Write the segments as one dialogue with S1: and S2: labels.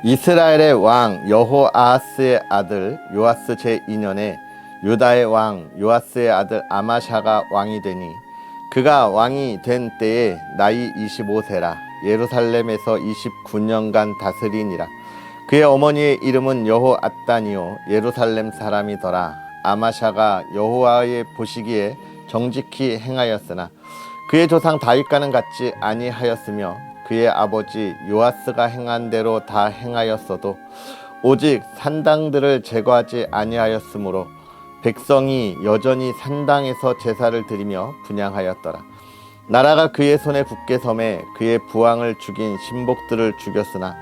S1: 이스라엘의 왕 여호아하스의 아들 요아스 제2년에 유다의 왕 요아스의 아들 아마샤가 왕이 되니 그가 왕이 된 때에 나이 25세라 예루살렘에서 29년간 다스리니라. 그의 어머니의 이름은 여호앗단이요 예루살렘 사람이더라. 아마샤가 여호와의 보시기에 정직히 행하였으나 그의 조상 다윗과는 같지 아니하였으며 그의 아버지 요아스가 행한 대로 다 행하였어도 오직 산당들을 제거하지 아니하였으므로 백성이 여전히 산당에서 제사를 드리며 분향하였더라. 나라가 그의 손에 굳게 섬에 그의 부왕을 죽인 신복들을 죽였으나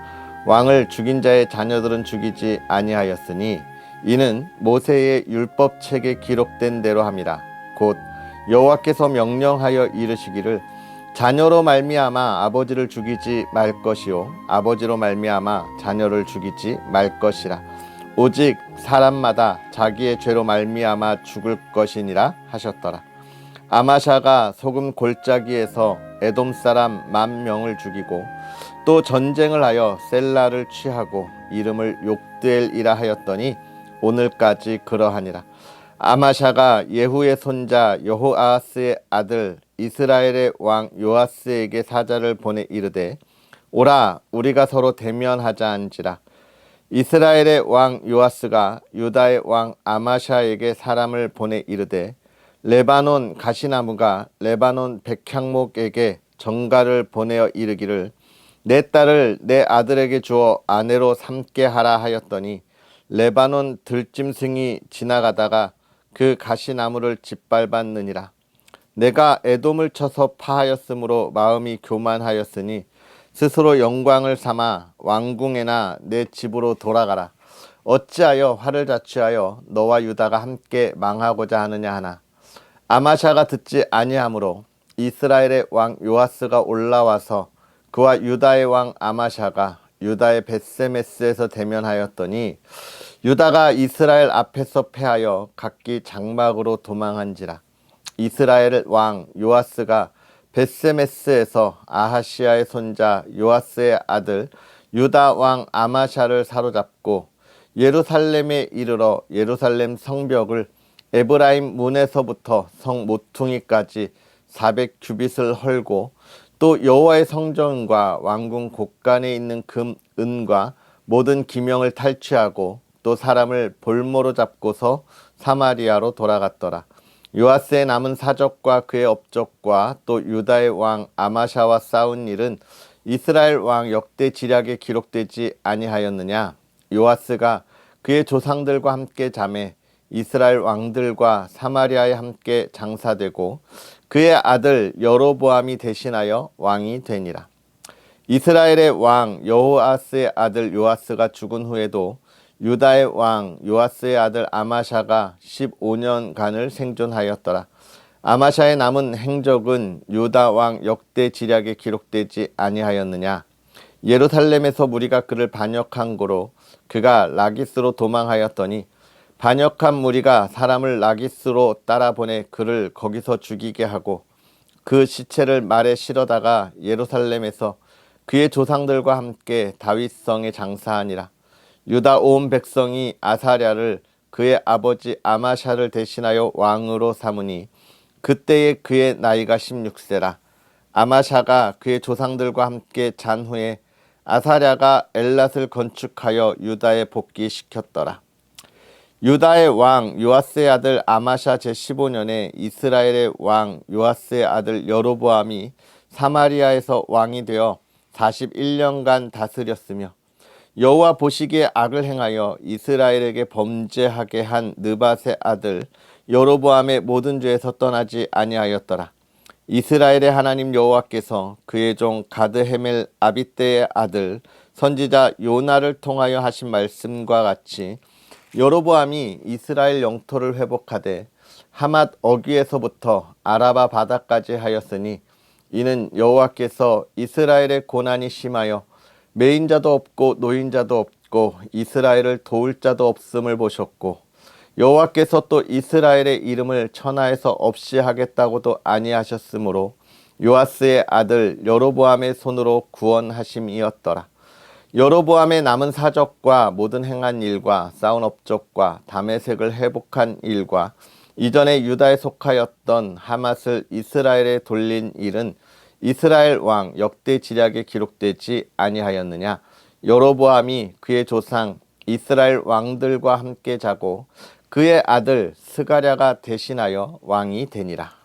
S1: 왕을 죽인 자의 자녀들은 죽이지 아니하였으니 이는 모세의 율법책에 기록된 대로 함이라. 곧 여호와께서 명령하여 이르시기를 자녀로 말미암아 아버지를 죽이지 말 것이요 아버지로 말미암아 자녀를 죽이지 말 것이라. 오직 사람마다 자기의 죄로 말미암아 죽을 것이니라 하셨더라. 아마샤가 소금 골짜기에서 에돔 사람 10,000명을 죽이고 또 전쟁을 하여 셀라를 취하고 이름을 욕드엘이라 하였더니 오늘까지 그러하니라. 아마샤가 예후의 손자 여호아하스의 아들 이스라엘의 왕 요아스에게 사자를 보내 이르되 오라 우리가 서로 대면하자 한지라. 이스라엘의 왕 요아스가 유다의 왕 아마샤에게 사람을 보내 이르되 레바논 가시나무가 레바논 백향목에게 전가를 보내어 이르기를 내 딸을 내 아들에게 주어 아내로 삼게 하라 하였더니 레바논 들짐승이 지나가다가 그 가시나무를 짓밟았느니라. 내가 에돔을 쳐서 파하였으므로 마음이 교만하였으니 스스로 영광을 삼아 왕궁에나 내 집으로 돌아가라. 어찌하여 화를 자취하여 너와 유다가 함께 망하고자 하느냐 하나. 아마샤가 듣지 아니하므로 이스라엘의 왕 요아스가 올라와서 그와 유다의 왕 아마샤가 유다의 벳세메스에서 대면하였더니 유다가 이스라엘 앞에서 패하여 각기 장막으로 도망한지라. 이스라엘 왕 요아스가 벳세메스에서 아하시아의 손자 요아스의 아들 유다 왕 아마샤를 사로잡고 예루살렘에 이르러 예루살렘 성벽을 에브라임 문에서부터 성 모퉁이까지 400규빗을 헐고 또 여호와의 성전과 왕궁 곳간에 있는 금, 은과 모든 기명을 탈취하고 또 사람을 볼모로 잡고서 사마리아로 돌아갔더라. 요아스의 남은 사적과 그의 업적과 또 유다의 왕 아마샤와 싸운 일은 이스라엘 왕 역대 지략에 기록되지 아니하였느냐. 요아스가 그의 조상들과 함께 잠에 이스라엘 왕들과 사마리아에 함께 장사되고 그의 아들 여로보암이 대신하여 왕이 되니라. 이스라엘의 왕 여호아스의 아들 요아스가 죽은 후에도 유다의 왕 요아스의 아들 아마샤가 15년간을 생존하였더라. 아마샤의 남은 행적은 유다 왕 역대 지략에 기록되지 아니하였느냐. 예루살렘에서 무리가 그를 반역한 고로 그가 라기스로 도망하였더니 반역한 무리가 사람을 라기스로 따라보내 그를 거기서 죽이게 하고 그 시체를 말에 실어다가 예루살렘에서 그의 조상들과 함께 다윗성에 장사하니라. 유다 온 백성이 아사랴를 그의 아버지 아마샤를 대신하여 왕으로 삼으니 그때에 그의 나이가 16세라. 아마샤가 그의 조상들과 함께 잔 후에 아사랴가 엘랏을 건축하여 유다에 복귀시켰더라. 유다의 왕 요아스의 아들 아마샤 제15년에 이스라엘의 왕 요아스의 아들 여로보암이 사마리아에서 왕이 되어 41년간 다스렸으며 여호와 보시기에 악을 행하여 이스라엘에게 범죄하게 한 느밧의 아들 여로보암의 모든 죄에서 떠나지 아니하였더라. 이스라엘의 하나님 여호와께서 그의 종 가드헤멜 아비떼의 아들 선지자 요나를 통하여 하신 말씀과 같이 여로보암이 이스라엘 영토를 회복하되 하맛 어귀에서부터 아라바 바다까지 하였으니 이는 여호와께서 이스라엘의 고난이 심하여 매인자도 없고 노인자도 없고 이스라엘을 도울 자도 없음을 보셨고 여호와께서 또 이스라엘의 이름을 천하에서 없이 하겠다고도 아니하셨으므로 요아스의 아들 여로보암의 손으로 구원하심이었더라. 여로보암의 남은 사적과 모든 행한 일과 쌓은 업적과 다메섹을 회복한 일과 이전에 유다에 속하였던 하맛을 이스라엘에 돌린 일은 이스라엘 왕 역대 지략에 기록되지 아니하였느냐. 여로보암이 그의 조상 이스라엘 왕들과 함께 자고 그의 아들 스가랴가 대신하여 왕이 되니라.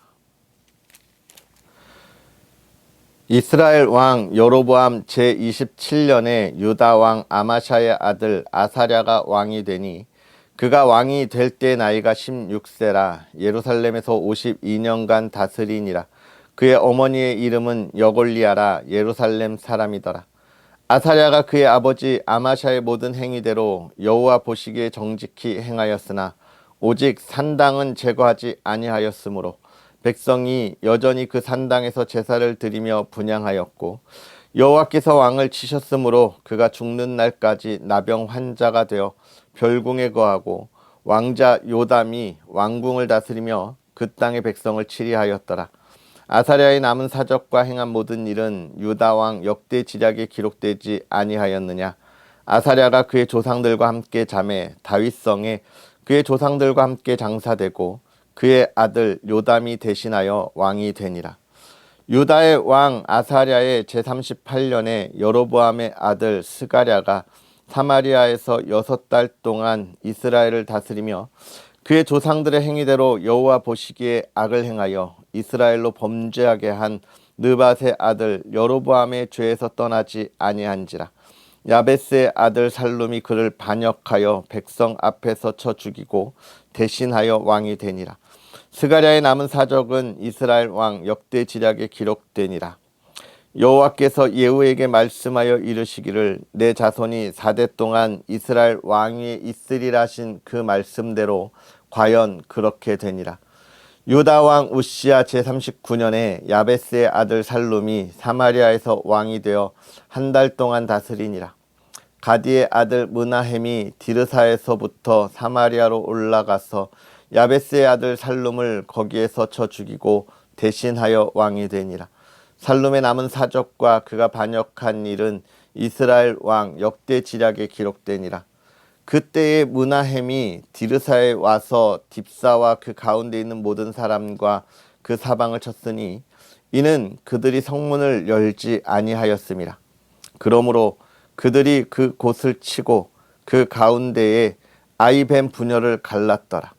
S1: 이스라엘 왕 여로보암 제27년에 유다 왕 아마샤의 아들 아사랴가 왕이 되니 그가 왕이 될 때 나이가 16세라 예루살렘에서 52년간 다스리니라. 그의 어머니의 이름은 여골리아라 예루살렘 사람이더라. 아사랴가 그의 아버지 아마샤의 모든 행위대로 여호와 보시기에 정직히 행하였으나 오직 산당은 제거하지 아니하였으므로 백성이 여전히 그 산당에서 제사를 드리며 분향하였고 여호와께서 왕을 치셨으므로 그가 죽는 날까지 나병 환자가 되어 별궁에 거하고 왕자 요담이 왕궁을 다스리며 그 땅의 백성을 치리하였더라. 아사랴의 남은 사적과 행한 모든 일은 유다 왕 역대 지략에 기록되지 아니하였느냐. 아사랴가 그의 조상들과 함께 잠에 다윗성에 그의 조상들과 함께 장사되고 그의 아들 요담이 대신하여 왕이 되니라. 유다의 왕 아사랴의 제38년에 여로보암의 아들 스가랴가 사마리아에서 6달 동안 이스라엘을 다스리며 그의 조상들의 행위대로 여호와 보시기에 악을 행하여 이스라엘로 범죄하게 한 느밧의 아들 여로보암의 죄에서 떠나지 아니한지라. 야베스의 아들 살룸이 그를 반역하여 백성 앞에서 쳐 죽이고 대신하여 왕이 되니라. 스가랴의 남은 사적은 이스라엘 왕 역대 지략에 기록되니라. 여호와께서 예후에게 말씀하여 이르시기를 내 자손이 4대 동안 이스라엘 왕위에 있으리라 하신 그 말씀대로 과연 그렇게 되니라. 유다 왕 우시야 제39년에 야베스의 아들 살룸이 사마리아에서 왕이 되어 한 달 동안 다스리니라. 가디의 아들 므나헴이 디르사에서부터 사마리아로 올라가서 야베스의 아들 살룸을 거기에서 쳐 죽이고 대신하여 왕이 되니라. 살룸의 남은 사적과 그가 반역한 일은 이스라엘 왕 역대 지략에 기록되니라. 그때에 므나헴이 디르사에 와서 딥사와 그 가운데 있는 모든 사람과 그 사방을 쳤으니 이는 그들이 성문을 열지 아니하였음이라. 그러므로 그들이 그 곳을 치고 그 가운데에 아이벤 부녀를 갈랐더라.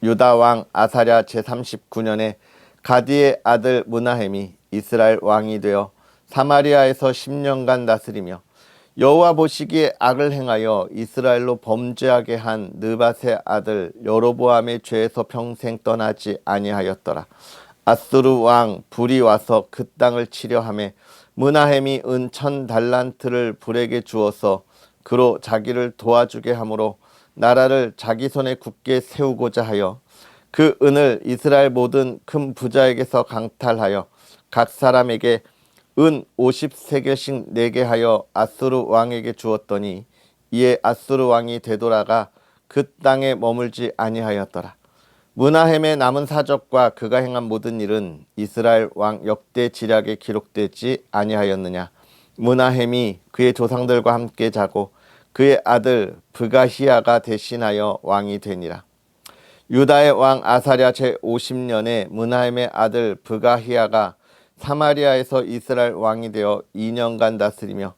S1: 유다 왕 아사랴 제39년에 가디의 아들 므나헴이 이스라엘 왕이 되어 사마리아에서 10년간 다스리며 여호와 보시기에 악을 행하여 이스라엘로 범죄하게 한 느밧의 아들 여로보암의 죄에서 평생 떠나지 아니하였더라. 아수르 왕 불이 와서 그 땅을 치려 하매 므나헴이 은 1000달란트를 불에게 주어서 그로 자기를 도와주게 하므로 나라를 자기 손에 굳게 세우고자 하여 그 은을 이스라엘 모든 큰 부자에게서 강탈하여 각 사람에게 은 50세겔씩 내게 하여 아수르 왕에게 주었더니 이에 아수르 왕이 되돌아가 그 땅에 머물지 아니하였더라. 므나헴의 남은 사적과 그가 행한 모든 일은 이스라엘 왕 역대 지략에 기록되지 아니하였느냐. 므나헴이 그의 조상들과 함께 자고 그의 아들 브가히야가 대신하여 왕이 되니라. 유다의 왕 아사랴 제50년에 므나헴의 아들 브가히야가 사마리아에서 이스라엘 왕이 되어 2년간 다스리며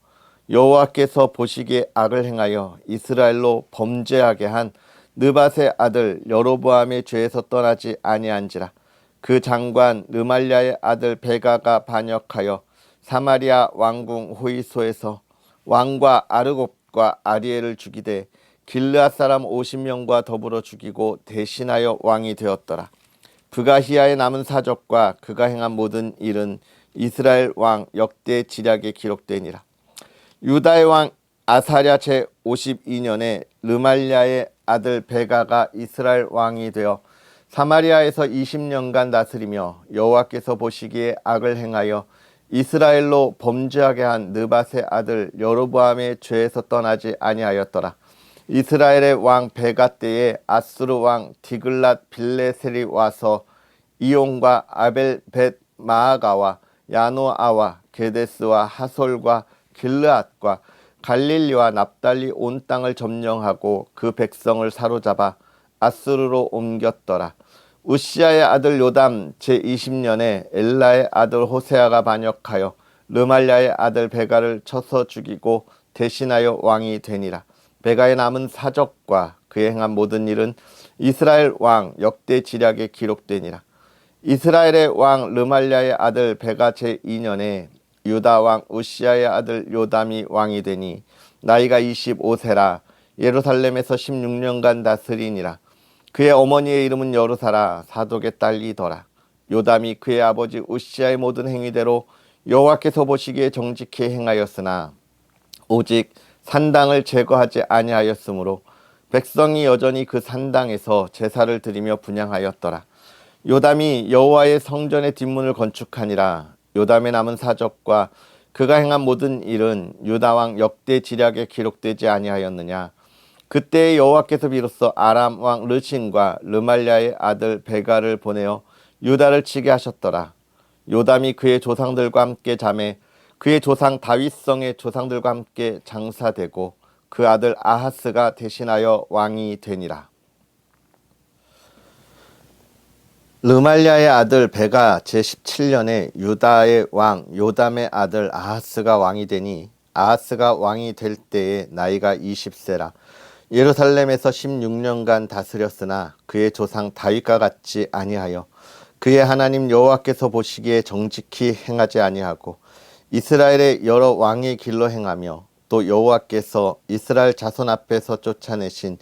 S1: 여호와께서 보시기에 악을 행하여 이스라엘로 범죄하게 한 느밧의 아들 여로보암의 죄에서 떠나지 아니한지라. 그 장관 르말랴의 아들 베가가 반역하여 사마리아 왕궁 호이소에서 왕과 아르곱과 아리엘을 죽이되 길르앗 사람 50명과 더불어 죽이고 대신하여 왕이 되었더라. 브가히야의 남은 사적과 그가 행한 모든 일은 이스라엘 왕 역대 지략에 기록되니라. 유다의 왕 아사랴 제52년에 르말랴의 아들 베가가 이스라엘 왕이 되어 사마리아에서 20년간 다스리며 여호와께서 보시기에 악을 행하여 이스라엘로 범죄하게 한 느밧의 아들 여로보암의 죄에서 떠나지 아니하였더라. 이스라엘의 왕 베가 때에 아수르 왕 디글랏 빌레셀이 와서 이온과 아벨벳 마아가와 야노아와 게데스와 하솔과 길르앗과 갈릴리와 납달리 온 땅을 점령하고 그 백성을 사로잡아 아수르로 옮겼더라. 우시아의 아들 요담 제20년에 엘라의 아들 호세아가 반역하여 르말랴의 아들 베가를 쳐서 죽이고 대신하여 왕이 되니라. 베가의 남은 사적과 그의 행한 모든 일은 이스라엘 왕 역대 지략에 기록되니라. 이스라엘의 왕 르말랴의 아들 베가 제2년에 유다 왕 우시아의 아들 요담이 왕이 되니 나이가 25세라. 예루살렘에서 16년간 다스리니라. 그의 어머니의 이름은 여루사라. 사독의 딸이더라. 요담이 그의 아버지 우시아의 모든 행위대로 여호와께서 보시기에 정직히 행하였으나 오직 산당을 제거하지 아니하였으므로 백성이 여전히 그 산당에서 제사를 드리며 분향하였더라. 요담이 여호와의 성전의 뒷문을 건축하니라. 요담의 남은 사적과 그가 행한 모든 일은 유다 왕 역대 지략에 기록되지 아니하였느냐. 그때 여호와께서 비로소 아람 왕 르신과 르말랴의 아들 베가를 보내어 유다를 치게 하셨더라. 요담이 그의 조상들과 함께 잠에 그의 조상 다윗성의 조상들과 함께 장사되고 그 아들 아하스가 대신하여 왕이 되니라. 르말랴의 아들 베가 제17년에 유다의 왕 요담의 아들 아하스가 왕이 되니 아하스가 왕이 될 때에 나이가 20세라. 예루살렘에서 16년간 다스렸으나 그의 조상 다윗과 같지 아니하여 그의 하나님 여호와께서 보시기에 정직히 행하지 아니하고 이스라엘의 여러 왕의 길로 행하며 또 여호와께서 이스라엘 자손 앞에서 쫓아내신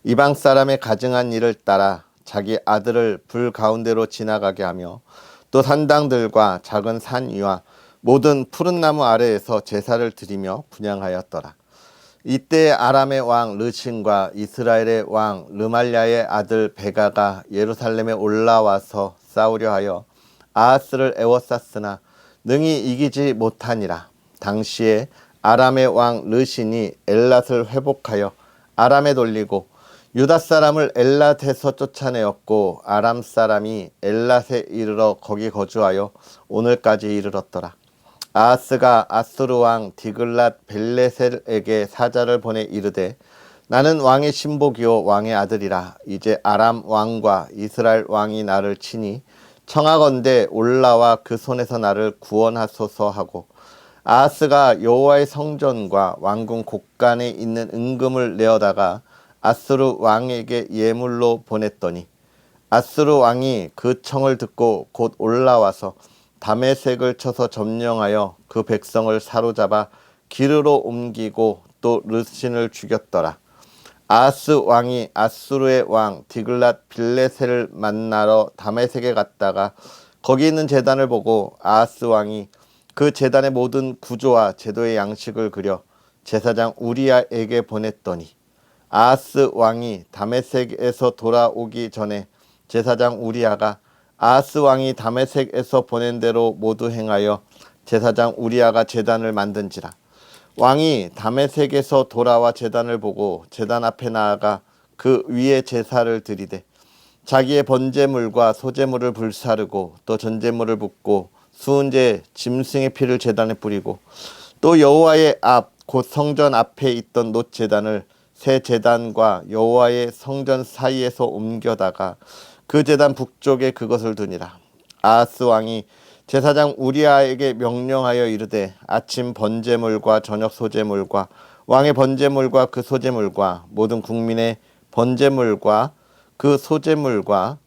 S1: 이방 사람의 가증한 일을 따라 자기 아들을 불 가운데로 지나가게 하며 또 산당들과 작은 산 위와 모든 푸른 나무 아래에서 제사를 드리며 분향하였더라. 이때 아람의 왕 르신과 이스라엘의 왕 르말랴의 아들 베가가 예루살렘에 올라와서 싸우려 하여 아하스를 에워쌌으나 능히 이기지 못하니라. 당시에 아람의 왕 르신이 엘랏을 회복하여 아람에 돌리고 유다 사람을 엘랏에서 쫓아내었고 아람 사람이 엘랏에 이르러 거기 거주하여 오늘까지 이르렀더라. 아하스가 아수르 왕 디글랏 빌레셀에게 사자를 보내 이르되 나는 왕의 신복이요 왕의 아들이라. 이제 아람 왕과 이스라엘 왕이 나를 치니 청하건대 올라와 그 손에서 나를 구원하소서 하고 아하스가 여호와의 성전과 왕궁 곳간에 있는 은금을 내어다가 아수르 왕에게 예물로 보냈더니 아수르 왕이 그 청을 듣고 곧 올라와서 다메섹을 쳐서 점령하여 그 백성을 사로잡아 기르로 옮기고 또 르신을 죽였더라. 아하스 왕이 아수르의 왕 디글랏 빌레셀을 만나러 다메섹에 갔다가 거기 있는 제단을 보고 아하스 왕이 그 제단의 모든 구조와 제도의 양식을 그려 제사장 우리야에게 보냈더니 아하스 왕이 다메섹에서 돌아오기 전에 제사장 우리야가 아하스 왕이 다메섹에서 보낸 대로 모두 행하여 제사장 우리야가 제단을 만든지라. 왕이 다메섹에서 돌아와 제단을 보고 제단 앞에 나아가 그 위에 제사를 드리되 자기의 번제물과 소제물을 불사르고 또 전제물을 붓고 수은제 짐승의 피를 제단에 뿌리고 또 여호와의 앞 곧 성전 앞에 있던 놋 제단을 새 제단과 여호와의 성전 사이에서 옮겨다가 그 제단 북쪽에 그것을 두니라. 아하스 왕이 제사장 우리야에게 명령하여 이르되 아침 번제물과 저녁 소제물과 왕의 번제물과 그 소제물과 모든 국민의 번제물과 그 소제물과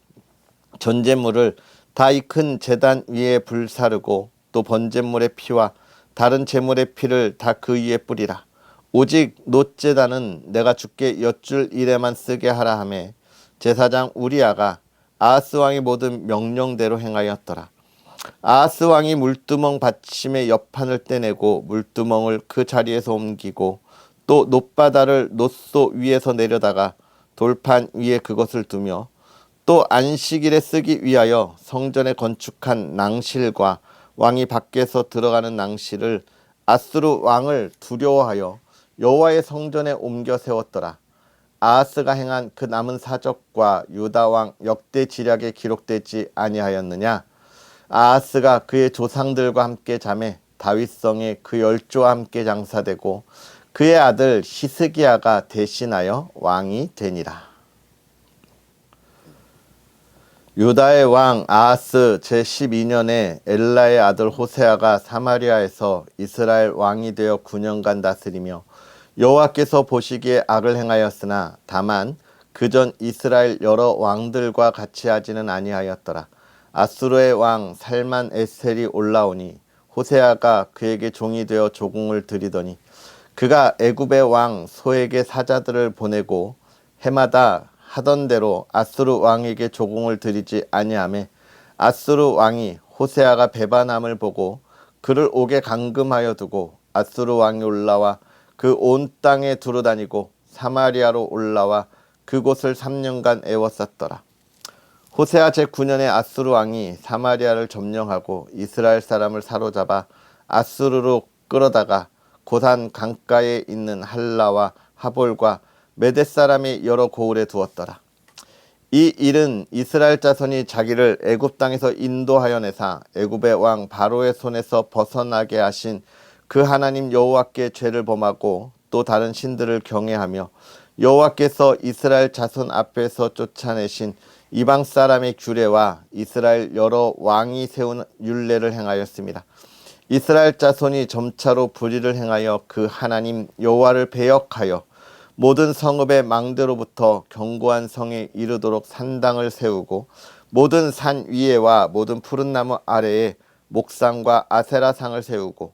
S1: 전제물을 다 이 큰 제단 위에 불사르고 또 번제물의 피와 다른 제물의 피를 다 그 위에 뿌리라. 오직 놋 제단은 내가 주께 여쭐 일에만 쓰게 하라 하매 제사장 우리야가 아하스 왕의 모든 명령대로 행하였더라. 아하스 왕이 물두멍 받침의 옆판을 떼내고 물두멍을 그 자리에서 옮기고 또 놋바다를 놋소 위에서 내려다가 돌판 위에 그것을 두며 또 안식일에 쓰기 위하여 성전에 건축한 낭실과 왕이 밖에서 들어가는 낭실을 아수르 왕을 두려워하여 여호와의 성전에 옮겨 세웠더라. 아하스가 행한 그 남은 사적과 유다 왕 역대 지략에 기록되지 아니하였느냐. 아하스가 그의 조상들과 함께 잠에 다윗성에 그 열조와 함께 장사되고 그의 아들 히스기야가 대신하여 왕이 되니라. 유다의 왕 아하스 제12년에 엘라의 아들 호세아가 사마리아에서 이스라엘 왕이 되어 9년간 다스리며 여호와께서 보시기에 악을 행하였으나 다만 그전 이스라엘 여러 왕들과 같이 하지는 아니하였더라. 아수르의 왕 살만 에셀이 올라오니 호세아가 그에게 종이 되어 조공을 드리더니 그가 애굽의 왕 소에게 사자들을 보내고 해마다 하던 대로 아수르 왕에게 조공을 드리지 아니하매 아수르 왕이 호세아가 배반함을 보고 그를 옥에 감금하여 두고 아수르 왕이 올라와 그 온 땅에 두루다니고 사마리아로 올라와 그곳을 3년간 애워쌌더라. 호세아 제9년에 아수르 왕이 사마리아를 점령하고 이스라엘 사람을 사로잡아 아수르로 끌어다가 고산 강가에 있는 할라와 하볼과 메대 사람의 여러 고을에 두었더라. 이 일은 이스라엘 자손이 자기를 애굽 땅에서 인도하여 내사 애굽의 왕 바로의 손에서 벗어나게 하신 그 하나님 여호와께 죄를 범하고 또 다른 신들을 경외하며 여호와께서 이스라엘 자손 앞에서 쫓아내신 이방 사람의 규례와 이스라엘 여러 왕이 세운 율례를 행하였습니다. 이스라엘 자손이 점차로 불의를 행하여 그 하나님 여호와를 배역하여 모든 성읍의 망대로부터 견고한 성에 이르도록 산당을 세우고 모든 산 위에와 모든 푸른 나무 아래에 목상과 아세라상을 세우고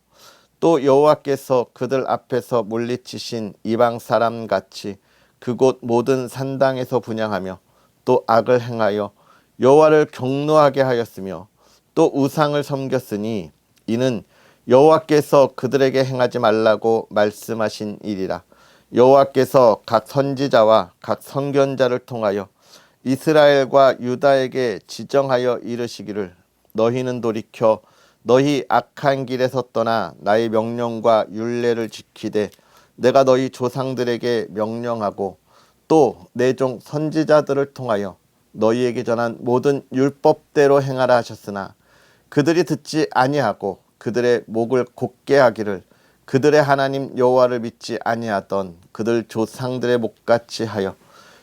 S1: 또 여호와께서 그들 앞에서 물리치신 이방 사람같이 그곳 모든 산당에서 분향하며 또 악을 행하여 여호와를 경노하게 하였으며 또 우상을 섬겼으니 이는 여호와께서 그들에게 행하지 말라고 말씀하신 일이라. 여호와께서 각 선지자와 각 선견자를 통하여 이스라엘과 유다에게 지정하여 이르시기를 너희는 돌이켜 너희 악한 길에서 떠나 나의 명령과 율례를 지키되 내가 너희 조상들에게 명령하고 또 내 종 선지자들을 통하여 너희에게 전한 모든 율법대로 행하라 하셨으나 그들이 듣지 아니하고 그들의 목을 곧게 하기를 그들의 하나님 여호와를 믿지 아니하던 그들 조상들의 목같이 하여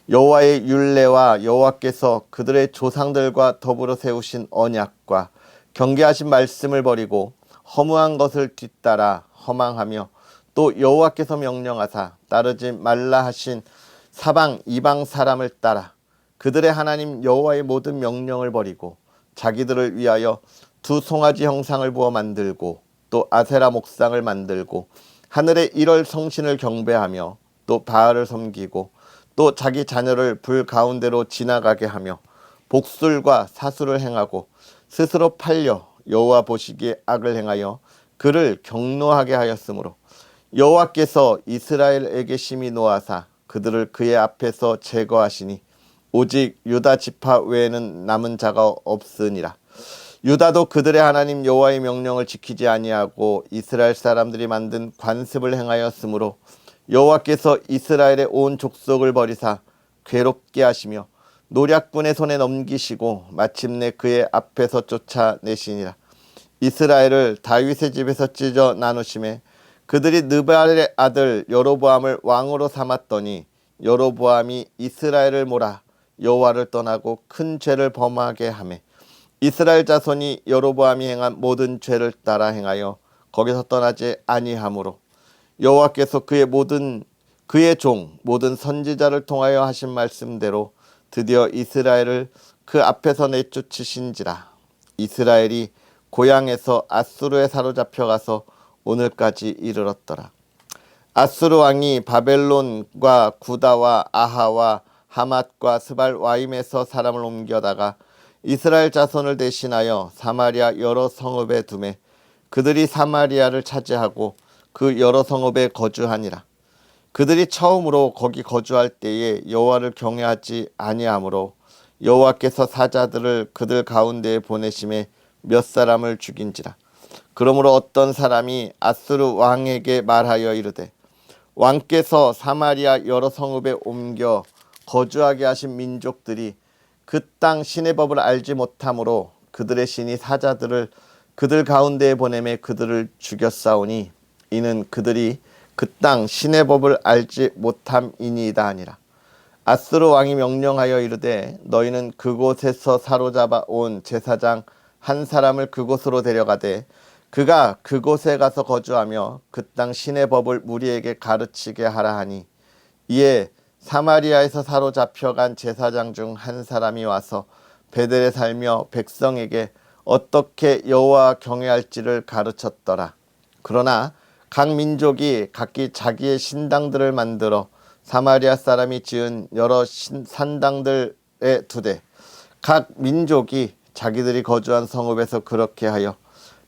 S1: 여호와의 율례와 여호와께서 그들의 조상들과 더불어 세우신 언약과 경계하신 말씀을 버리고 허무한 것을 뒤따라 허망하며 또 여호와께서 명령하사 따르지 말라 하신 사방 이방 사람을 따라 그들의 하나님 여호와의 모든 명령을 버리고 자기들을 위하여 두 송아지 형상을 부어 만들고 또 아세라 목상을 만들고 하늘의 일월 성신을 경배하며 또 바알을 섬기고 또 자기 자녀를 불 가운데로 지나가게 하며 복술과 사술을 행하고 스스로 팔려 여호와 보시기에 악을 행하여 그를 경노하게 하였으므로 여호와께서 이스라엘에게 심히 노하사 그들을 그의 앞에서 제거하시니 오직 유다 지파 외에는 남은 자가 없으니라. 유다도 그들의 하나님 여호와의 명령을 지키지 아니하고 이스라엘 사람들이 만든 관습을 행하였으므로 여호와께서 이스라엘의 온 족속을 버리사 괴롭게 하시며 노략군의 손에 넘기시고 마침내 그의 앞에서 쫓아내시니라. 이스라엘을 다윗의 집에서 찢어 나누심에 그들이 느발의 아들 여로보암을 왕으로 삼았더니 여로보암이 이스라엘을 몰아 여호와를 떠나고 큰 죄를 범하게 하매 이스라엘 자손이 여로보암이 행한 모든 죄를 따라 행하여 거기서 떠나지 아니하므로 여호와께서 그의 종 모든 선지자를 통하여 하신 말씀대로 드디어 이스라엘을 그 앞에서 내쫓으신지라. 이스라엘이 고향에서 아수르에 사로잡혀가서 오늘까지 이르렀더라. 아수르 왕이 바벨론과 구다와 아하와 하맛과 스발와임에서 사람을 옮겨다가 이스라엘 자손을 대신하여 사마리아 여러 성읍에 두매 그들이 사마리아를 차지하고 그 여러 성읍에 거주하니라. 그들이 처음으로 거기 거주할 때에 여호와를 경외하지 아니하므로 여호와께서 사자들을 그들 가운데에 보내심에 몇 사람을 죽인지라. 그러므로 어떤 사람이 아수르 왕에게 말하여 이르되 왕께서 사마리아 여러 성읍에 옮겨 거주하게 하신 민족들이 그 땅 신의 법을 알지 못하므로 그들의 신이 사자들을 그들 가운데에 보내매 그들을 죽였사오니 이는 그들이 그 땅 신의 법을 알지 못함이니이다 하니라. 아스루 왕이 명령하여 이르되 너희는 그곳에서 사로잡아 온 제사장 한 사람을 그곳으로 데려가되 그가 그곳에 가서 거주하며 그 땅 신의 법을 무리에게 가르치게 하라 하니, 이에 사마리아에서 사로잡혀간 제사장 중 한 사람이 와서 베델에 살며 백성에게 어떻게 여호와 경외할지를 가르쳤더라. 그러나 각 민족이 각기 자기의 신당들을 만들어 사마리아 사람이 지은 여러 산당들에 두되 각 민족이 자기들이 거주한 성읍에서 그렇게 하여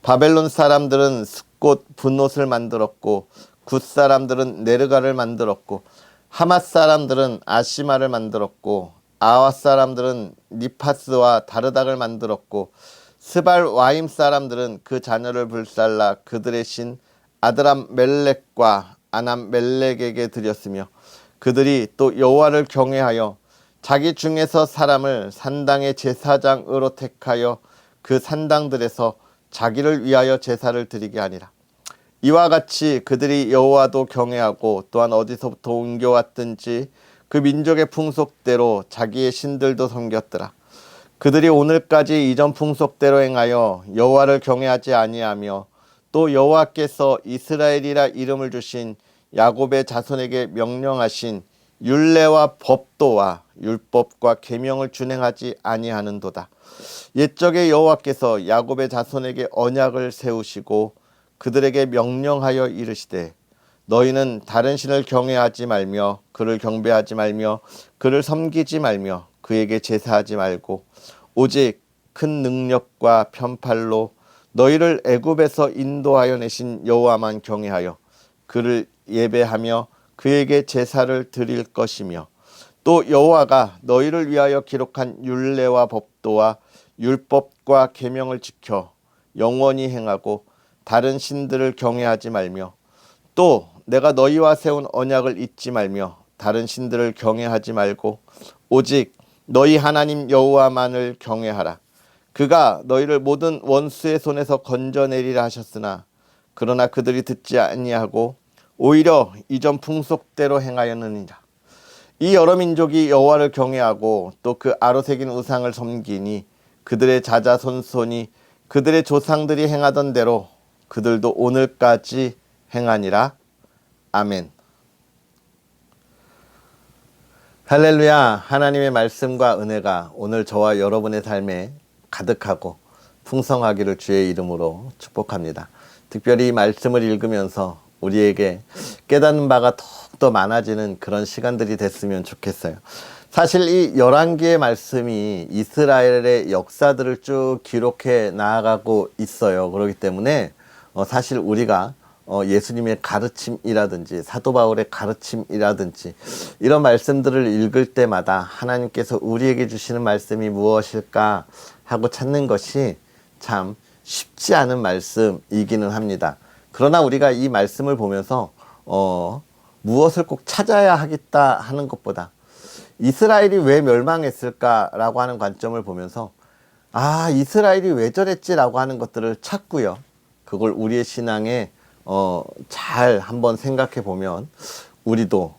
S1: 바벨론 사람들은 숫꽃 분옷을 만들었고 굿 사람들은 네르가를 만들었고 하맛 사람들은 아시마를 만들었고 아와 사람들은 니파스와 다르닥을 만들었고 스발 와임 사람들은 그 자녀를 불살라 그들의 신 아드람 멜렉과 아남 멜렉에게 드렸으며 그들이 또 여호와를 경외하여 자기 중에서 사람을 산당의 제사장으로 택하여 그 산당들에서 자기를 위하여 제사를 드리게 하니라. 이와 같이 그들이 여호와도 경외하고 또한 어디서부터 옮겨왔든지 그 민족의 풍속대로 자기의 신들도 섬겼더라. 그들이 오늘까지 이전 풍속대로 행하여 여호와를 경외하지 아니하며 또 여호와께서 이스라엘이라 이름을 주신 야곱의 자손에게 명령하신 율례와 법도와 율법과 계명을 준행하지 아니하는도다. 옛적에 여호와께서 야곱의 자손에게 언약을 세우시고 그들에게 명령하여 이르시되 너희는 다른 신을 경외하지 말며 그를 경배하지 말며 그를 섬기지 말며 그에게 제사하지 말고 오직 큰 능력과 편팔로 너희를 애굽에서 인도하여 내신 여호와만 경외하여 그를 예배하며 그에게 제사를 드릴 것이며 또 여호와가 너희를 위하여 기록한 율례와 법도와 율법과 계명을 지켜 영원히 행하고 다른 신들을 경외하지 말며 또 내가 너희와 세운 언약을 잊지 말며 다른 신들을 경외하지 말고 오직 너희 하나님 여호와만을 경외하라. 그가 너희를 모든 원수의 손에서 건져내리라 하셨으나 그러나 그들이 듣지 아니하고 오히려 이전 풍속대로 행하였느니라. 이 여러 민족이 여호와를 경외하고 또 그 아로새긴 우상을 섬기니 그들의 자자손손이 그들의 조상들이 행하던 대로 그들도 오늘까지 행하니라. 아멘. 할렐루야. 하나님의 말씀과 은혜가 오늘 저와 여러분의 삶에 가득하고 풍성하기를 주의 이름으로 축복합니다. 특별히 이 말씀을 읽으면서 우리에게 깨닫는 바가 더욱더 많아지는 그런 시간들이 됐으면 좋겠어요. 사실 이 11개의 말씀이 이스라엘의 역사들을 쭉 기록해 나아가고 있어요. 그렇기 때문에 사실 우리가 예수님의 가르침이라든지 사도 바울의 가르침이라든지 이런 말씀들을 읽을 때마다 하나님께서 우리에게 주시는 말씀이 무엇일까 하고 찾는 것이 참 쉽지 않은 말씀이기는 합니다. 그러나 우리가 이 말씀을 보면서 무엇을 꼭 찾아야 하겠다 하는 것보다 이스라엘이 왜 멸망했을까라고 하는 관점을 보면서 이스라엘이 왜 저랬지라고 하는 것들을 찾고요. 그걸 우리의 신앙에 잘 한번 생각해 보면 우리도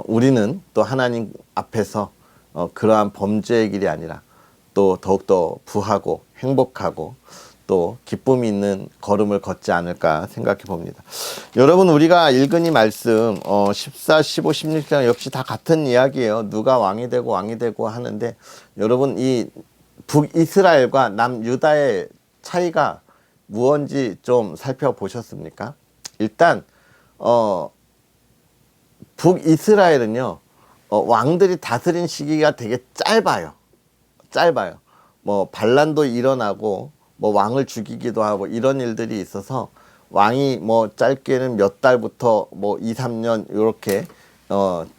S1: 우리는 또 하나님 앞에서 그러한 범죄의 길이 아니라 또 더욱더 부하고 행복하고 또 기쁨이 있는 걸음을 걷지 않을까 생각해 봅니다. 여러분, 우리가 읽은 이 말씀 14, 15, 16장 역시 다 같은 이야기예요. 누가 왕이 되고 하는데 여러분, 이 북이스라엘과 남유다의 차이가 무언지 좀 살펴보셨습니까? 일단 북이스라엘은요 왕들이 다스린 시기가 되게 짧아요. 뭐 반란도 일어나고 뭐 왕을 죽이기도 하고 이런 일들이 있어서 왕이 뭐 짧게는 몇 달부터 뭐 2, 3년 이렇게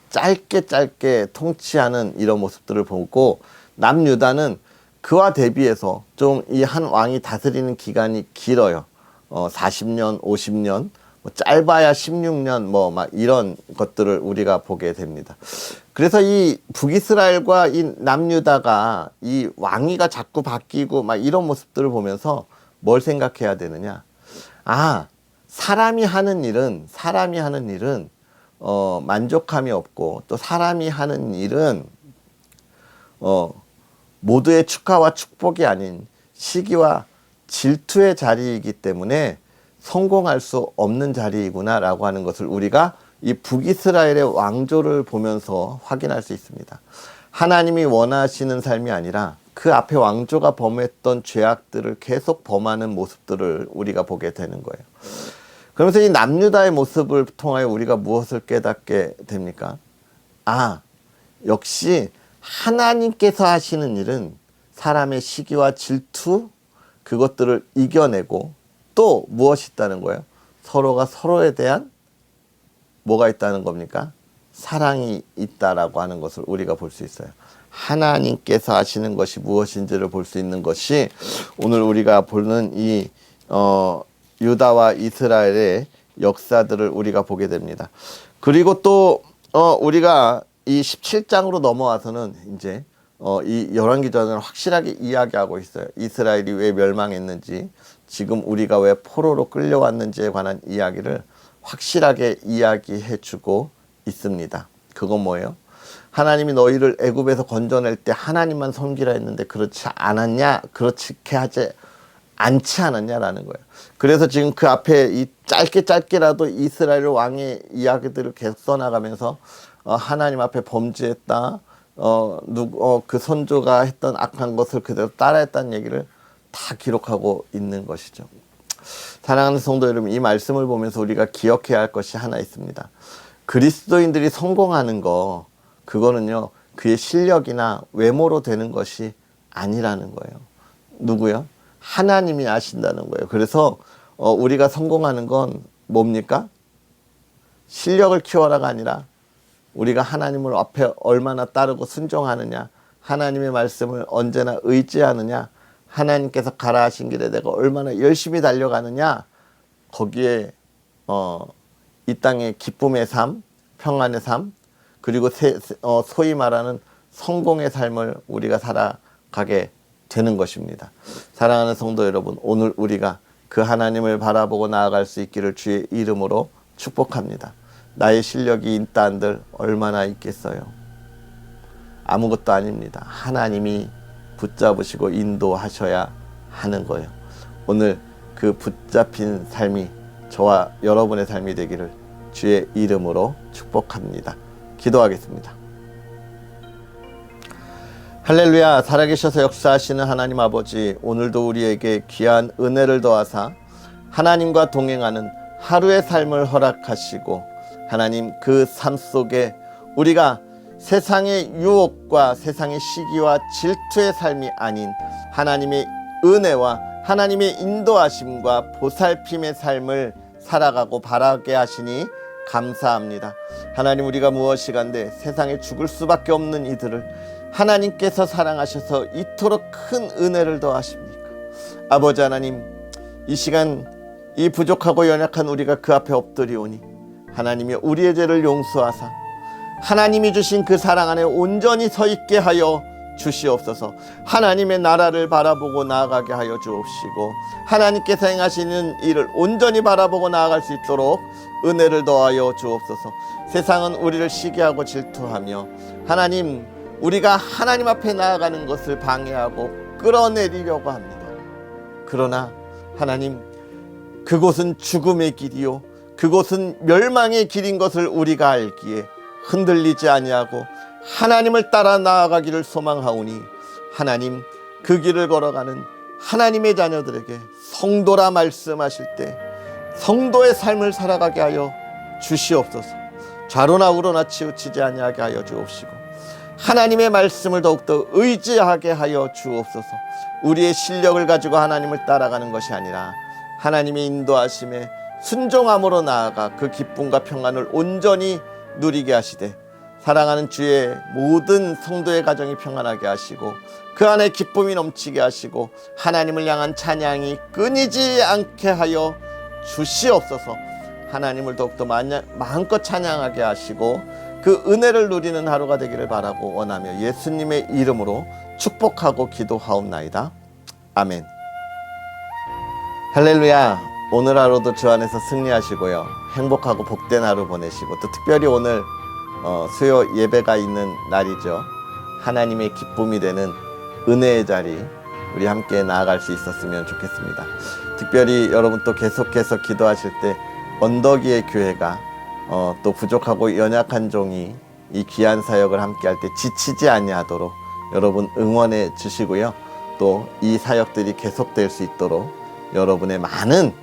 S1: 짧게 통치하는 이런 모습들을 보고, 남유다는 그와 대비해서 좀 이 한 왕이 다스리는 기간이 길어요. 40년, 50년, 뭐 짧아야 16년 뭐 막 이런 것들을 우리가 보게 됩니다. 그래서 이 북이스라엘과 이 남유다가 이 왕위가 자꾸 바뀌고 막 이런 모습들을 보면서 뭘 생각해야 되느냐? 사람이 하는 일은 만족함이 없고, 또 사람이 하는 일은 모두의 축하와 축복이 아닌 시기와 질투의 자리이기 때문에 성공할 수 없는 자리이구나 라고 하는 것을 우리가 이 북이스라엘의 왕조를 보면서 확인할 수 있습니다. 하나님이 원하시는 삶이 아니라 그 앞에 왕조가 범했던 죄악들을 계속 범하는 모습들을 우리가 보게 되는 거예요. 그러면서 이 남유다의 모습을 통하여 우리가 무엇을 깨닫게 됩니까? 역시 하나님께서 하시는 일은 사람의 시기와 질투, 그것들을 이겨내고 또 무엇이 있다는 거예요? 서로가 서로에 대한 뭐가 있다는 겁니까? 사랑이 있다라고 하는 것을 우리가 볼 수 있어요. 하나님께서 하시는 것이 무엇인지를 볼 수 있는 것이 오늘 우리가 보는 이 유다와 이스라엘의 역사들을 우리가 보게 됩니다. 그리고 또 우리가 이 17장으로 넘어와서는 이제 이 열왕기전을 확실하게 이야기하고 있어요. 이스라엘이 왜 멸망했는지, 지금 우리가 왜 포로로 끌려왔는지에 관한 이야기를 확실하게 이야기해 주고 있습니다. 그건 뭐예요? 하나님이 너희를 애굽에서 건져낼 때 하나님만 섬기라 했는데 그렇지 않았냐? 그렇게 하지 않지 않았냐라는 거예요. 그래서 지금 그 앞에 이 짧게라도 이스라엘 왕의 이야기들을 계속 써나가면서 하나님 앞에 범죄했다. 그 선조가 했던 악한 것을 그대로 따라했다는 얘기를 다 기록하고 있는 것이죠. 사랑하는 성도 여러분, 이 말씀을 보면서 우리가 기억해야 할 것이 하나 있습니다. 그리스도인들이 성공하는 거, 그거는요, 그의 실력이나 외모로 되는 것이 아니라는 거예요. 누구요? 하나님이 아신다는 거예요. 그래서 우리가 성공하는 건 뭡니까? 실력을 키워라가 아니라 우리가 하나님을 앞에 얼마나 따르고 순종하느냐, 하나님의 말씀을 언제나 의지하느냐, 하나님께서 가라 하신 길에 내가 얼마나 열심히 달려가느냐, 거기에 이 땅의 기쁨의 삶, 평안의 삶, 그리고 소위 말하는 성공의 삶을 우리가 살아가게 되는 것입니다. 사랑하는 성도 여러분, 오늘 우리가 그 하나님을 바라보고 나아갈 수 있기를 주의 이름으로 축복합니다. 나의 실력이 있다 한들 얼마나 있겠어요? 아무것도 아닙니다. 하나님이 붙잡으시고 인도하셔야 하는 거예요. 오늘 그 붙잡힌 삶이 저와 여러분의 삶이 되기를 주의 이름으로 축복합니다. 기도하겠습니다. 할렐루야. 살아계셔서 역사하시는 하나님 아버지, 오늘도 우리에게 귀한 은혜를 더하사 하나님과 동행하는 하루의 삶을 허락하시고, 하나님 그 삶 속에 우리가 세상의 유혹과 세상의 시기와 질투의 삶이 아닌 하나님의 은혜와 하나님의 인도하심과 보살핌의 삶을 살아가고 바라게 하시니 감사합니다. 하나님, 우리가 무엇이간데 세상에 죽을 수밖에 없는 이들을 하나님께서 사랑하셔서 이토록 큰 은혜를 더하십니까? 아버지 하나님, 이 시간 이 부족하고 연약한 우리가 그 앞에 엎드리오니 하나님이 우리의 죄를 용서하사 하나님이 주신 그 사랑 안에 온전히 서 있게 하여 주시옵소서. 하나님의 나라를 바라보고 나아가게 하여 주옵시고, 하나님께서 행하시는 일을 온전히 바라보고 나아갈 수 있도록 은혜를 더하여 주옵소서. 세상은 우리를 시기하고 질투하며 하나님, 우리가 하나님 앞에 나아가는 것을 방해하고 끌어내리려고 합니다. 그러나 하나님, 그곳은 죽음의 길이요 그곳은 멸망의 길인 것을 우리가 알기에 흔들리지 아니하고 하나님을 따라 나아가기를 소망하오니, 하나님 그 길을 걸어가는 하나님의 자녀들에게 성도라 말씀하실 때 성도의 삶을 살아가게 하여 주시옵소서. 좌로나 우로나 치우치지 아니하게 하여 주옵시고, 하나님의 말씀을 더욱더 의지하게 하여 주옵소서. 우리의 실력을 가지고 하나님을 따라가는 것이 아니라 하나님의 인도하심에 순종함으로 나아가 그 기쁨과 평안을 온전히 누리게 하시되, 사랑하는 주의 모든 성도의 가정이 평안하게 하시고 그 안에 기쁨이 넘치게 하시고 하나님을 향한 찬양이 끊이지 않게 하여 주시옵소서. 하나님을 더욱더 마음껏 찬양하게 하시고 그 은혜를 누리는 하루가 되기를 바라고 원하며 예수님의 이름으로 축복하고 기도하옵나이다. 아멘. 할렐루야. 오늘 하루도 주 안에서 승리하시고요. 행복하고 복된 하루 보내시고, 또 특별히 오늘 수요 예배가 있는 날이죠. 하나님의 기쁨이 되는 은혜의 자리 우리 함께 나아갈 수 있었으면 좋겠습니다. 특별히 여러분 또 계속해서 기도하실 때 언덕 위의 교회가 또 부족하고 연약한 종이 이 귀한 사역을 함께 할 때 지치지 아니하도록 여러분 응원해 주시고요. 또 이 사역들이 계속될 수 있도록 여러분의 많은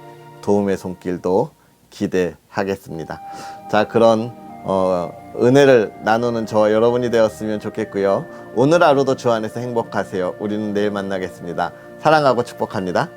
S1: 도움의 손길도 기대하겠습니다. 자, 그런 은혜를 나누는 저와 여러분이 되었으면 좋겠고요. 오늘 하루도 주 안에서 행복하세요. 우리는 내일 만나겠습니다. 사랑하고 축복합니다.